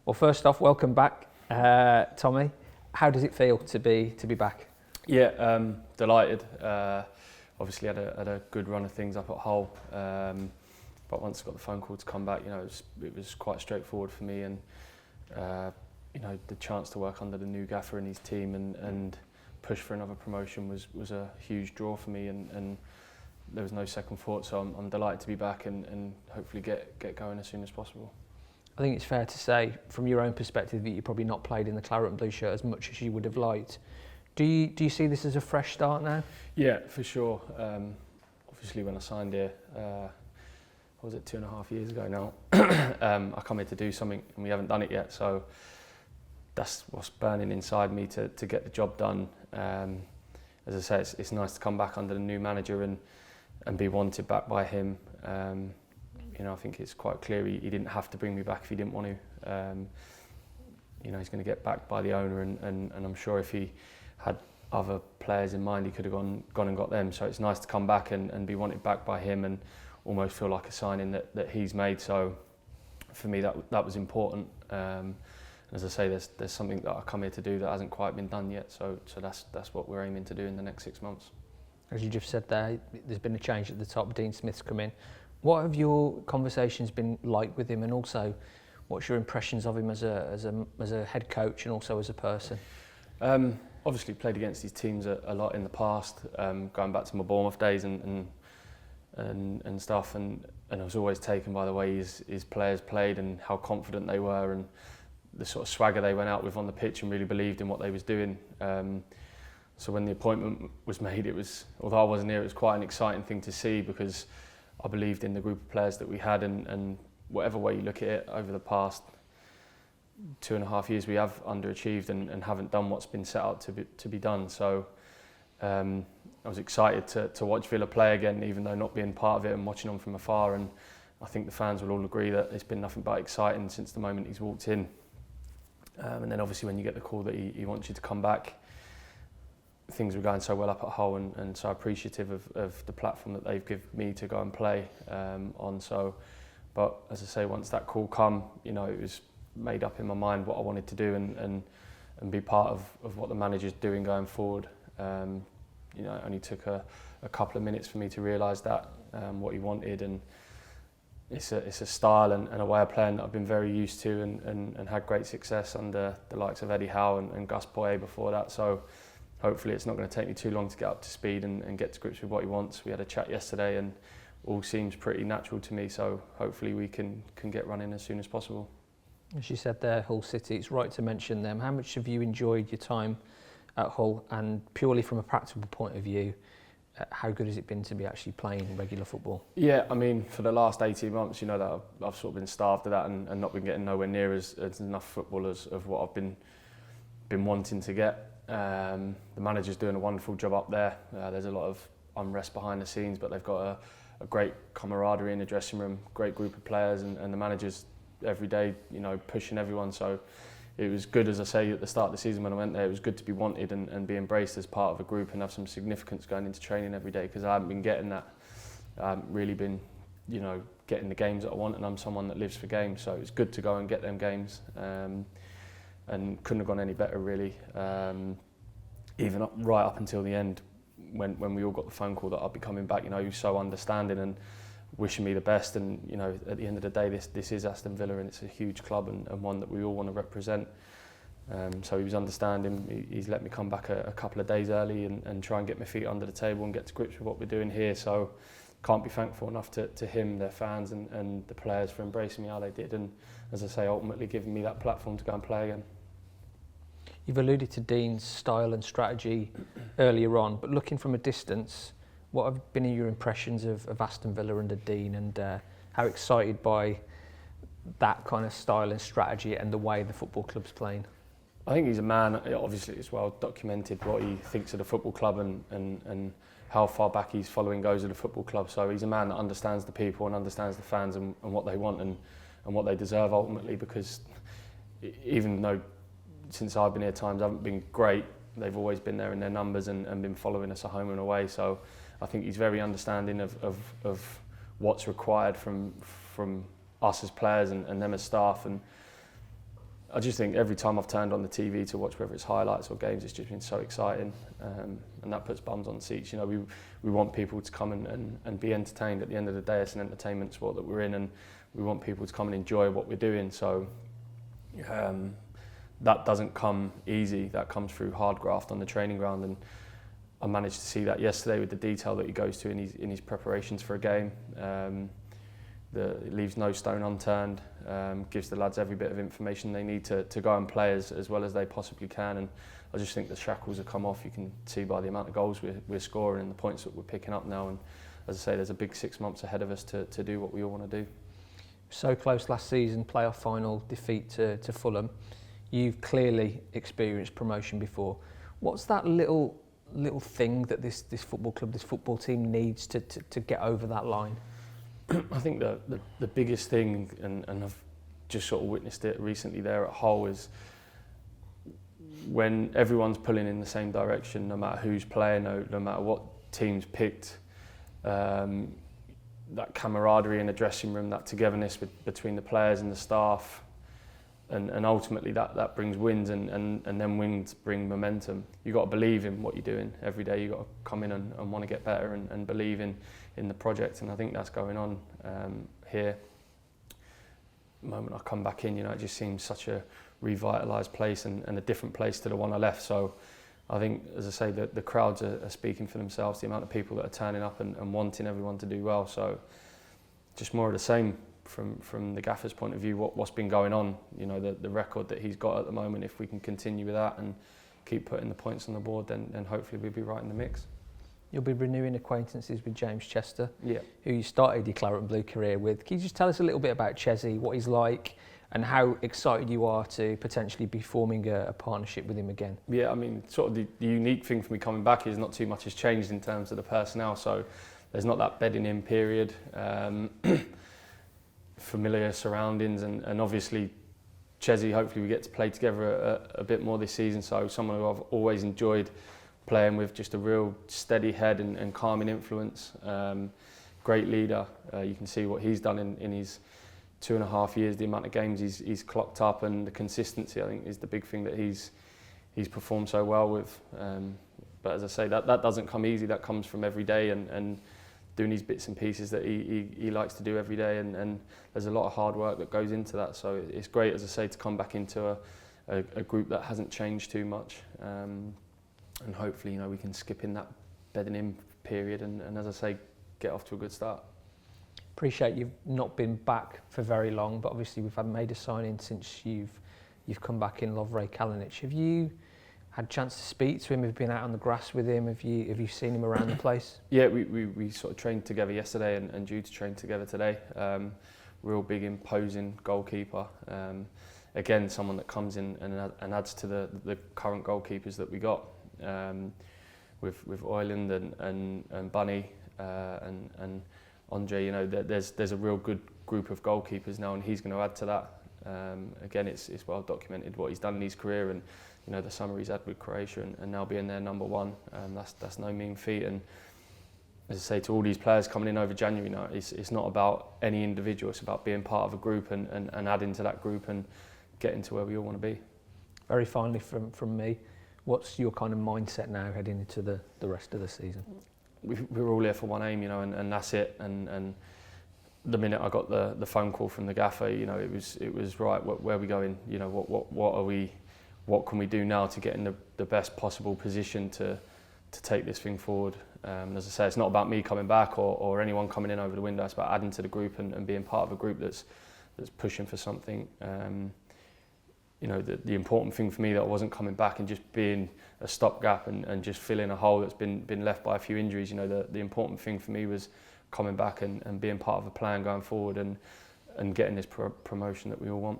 Well, first off, welcome back, Tommy. How does it feel to be back? Yeah, delighted. Obviously had a good run of things up at Hull, but once I got the phone call to come back, it was quite straightforward for me, and the chance to work under the new gaffer and his team and push for another promotion was a huge draw for me, and there was no second thought. So I'm delighted to be back and hopefully get going as soon as possible. I think it's fair to say, from your own perspective, that you probably not played in the claret and blue shirt as much as you would have liked. Do you see this as a fresh start now? Yeah, for sure. Obviously, when I signed here, what was it, 2.5 years ago now, I come here to do something and we haven't done it yet. So that's what's burning inside me to get the job done. As I say, it's nice to come back under the new manager and be wanted back by him. I think it's quite clear he didn't have to bring me back if he didn't want to. He's going to get backed by the owner, and I'm sure if he had other players in mind, he could have gone and got them. So it's nice to come back and be wanted back by him and almost feel like a signing that he's made. So for me, that was important. As I say, there's something that I come here to do that hasn't quite been done yet. So that's what we're aiming to do in the next 6 months. As you just said there, there's been a change at the top. Dean Smith's come in. What have your conversations been like with him, and also what's your impressions of him as a head coach and also as a person? Obviously played against his teams a lot in the past, going back to my Bournemouth days and stuff, and I was always taken by the way his players played and how confident they were and the sort of swagger they went out with on the pitch and really believed in what they was doing. So when the appointment was made, although I wasn't here, it was quite an exciting thing to see, because I believed in the group of players that we had, and whatever way you look at it, over the past 2.5 years we have underachieved and haven't done what's been set out to be done. So I was excited to watch Villa play again, even though not being part of it and watching them from afar, and I think the fans will all agree that it's been nothing but exciting since the moment he's walked in. And then obviously when you get the call that he wants you to come back, things were going so well up at Hull, and so appreciative of the platform that they've given me to go and play on. So, but as I say, once that call come, it was made up in my mind what I wanted to do and be part of what the manager's doing going forward. It only took a couple of minutes for me to realise that what he wanted, and it's a style and a way of playing that I've been very used to and had great success under the likes of Eddie Howe and Gus Poyet before that. So hopefully it's not going to take me too long to get up to speed and get to grips with what he wants. We had a chat yesterday and all seems pretty natural to me, so hopefully we can get running as soon as possible. As you said there, Hull City, it's right to mention them. How much have you enjoyed your time at Hull, and purely from a practical point of view, how good has it been to be actually playing regular football? Yeah, I mean, for the last 18 months, that I've sort of been starved of that and not been getting nowhere near as enough football of what I've been wanting to get. The manager's doing a wonderful job up there. There's a lot of unrest behind the scenes, but they've got a great camaraderie in the dressing room, great group of players, and the manager's every day, pushing everyone. So it was good, as I say, at the start of the season when I went there, it was good to be wanted and be embraced as part of a group and have some significance going into training every day, because I haven't been getting that. I haven't really been, getting the games that I want, and I'm someone that lives for games, so it's good to go and get them games. And couldn't have gone any better, really. Even right up until the end, when we all got the phone call that I'd be coming back, he was so understanding and wishing me the best. And at the end of the day, this is Aston Villa, and it's a huge club and one that we all want to represent. So he was understanding. He's let me come back a couple of days early and try and get my feet under the table and get to grips with what we're doing here. So can't be thankful enough to him, their fans and the players for embracing me how they did, and as I say, ultimately giving me that platform to go and play again. You've alluded to Dean's style and strategy earlier on, but looking from a distance, what have been your impressions of Aston Villa under Dean, and how excited by that kind of style and strategy and the way the football club's playing? I think he's a man, obviously it's well documented what he thinks of the football club and how far back his following goes of the football club. So he's a man that understands the people and understands the fans and what they want and what they deserve ultimately, because even though since I've been here times haven't been great, they've always been there in their numbers and been following us at home and away. So I think he's very understanding of what's required from us as players and them as staff. And I just think every time I've turned on the TV to watch, whether it's highlights or games, it's just been so exciting, and that puts bums on seats. You know, we want people to come and be entertained. At the end of the day, it's an entertainment sport that we're in, and we want people to come and enjoy what we're doing. So that doesn't come easy. That comes through hard graft on the training ground, and I managed to see that yesterday with the detail that he goes to in his preparations for a game. It leaves no stone unturned, gives the lads every bit of information they need to go and play as well as they possibly can. And I just think the shackles have come off. You can see by the amount of goals we're scoring and the points that we're picking up now. And as I say, there's a big 6 months ahead of us to do what we all want to do. So close last season, playoff final defeat to Fulham. You've clearly experienced promotion before. What's that little thing that this football club, this football team needs to get over that line? I think the biggest thing, and I've just sort of witnessed it recently there at Hull, is when everyone's pulling in the same direction, no matter who's playing, no matter what team's picked, that camaraderie in the dressing room, that togetherness between the players and the staff, and ultimately that brings wins, and then wins bring momentum. You've got to believe in what you're doing every day. You've got to come in and want to get better and believe in the project, and I think that's going on here. The moment I come back in, you know, it just seems such a revitalised place and a different place to the one I left. So I think, as I say, the crowds are speaking for themselves, the amount of people that are turning up and wanting everyone to do well. So just more of the same from the gaffer's point of view, what's been going on. You know, the record that he's got at the moment, if we can continue with that and keep putting the points on the board, then hopefully we'll be right in the mix. You'll be renewing acquaintances with James Chester, yeah, who you started your Claret and Blue career with. Can you just tell us a little bit about Chesy, what he's like, and how excited you are to potentially be forming a partnership with him again? Yeah, I mean, sort of the unique thing for me coming back is not too much has changed in terms of the personnel, so there's not that bedding in period, familiar surroundings, and obviously Chesy, hopefully we get to play together a bit more this season, so someone who I've always enjoyed playing with, just a real steady head and calming influence, great leader. You can see what he's done in his 2.5 years, the amount of games he's clocked up, and the consistency, I think, is the big thing that he's performed so well with. But as I say, that doesn't come easy. That comes from every day and doing these bits and pieces that he likes to do every day, and there's a lot of hard work that goes into that. So it's great, as I say, to come back into a group that hasn't changed too much, and hopefully, you know, we can skip in that bedding in period and as I say, get off to a good start. Appreciate you've not been back for very long, but obviously we've made a signing since you've come back in, Lovre Kalinic. Have you had a chance to speak to him? Have you been out on the grass with him? Have you seen him around the place? Yeah, we sort of trained together yesterday and due to train together today. Real big imposing goalkeeper. Again, someone that comes in and adds to the current goalkeepers that we got. With Oyland and Bunny and Andre, you know, there's a real good group of goalkeepers now, and he's going to add to that. Again, it's well documented what he's done in his career, and you know the summer he's had with Croatia, and now being their number one, that's no mean feat. And as I say to all these players coming in over January now, it's not about any individual, it's about being part of a group and adding to that group and getting to where we all want to be. Very finally from me, what's your kind of mindset now heading into the rest of the season? We're all here for one aim, you know, and that's it. And the minute I got the phone call from the gaffer, you know, it was right. Where are we going? You know, what can we do now to get in the best possible position to take this thing forward? As I say, it's not about me coming back or anyone coming in over the window. It's about adding to the group and being part of a group that's pushing for something. You know, the important thing for me that I wasn't coming back and just being a stopgap and just filling a hole that's been left by a few injuries. You know, the important thing for me was coming back and being part of a plan going forward and getting this promotion that we all want.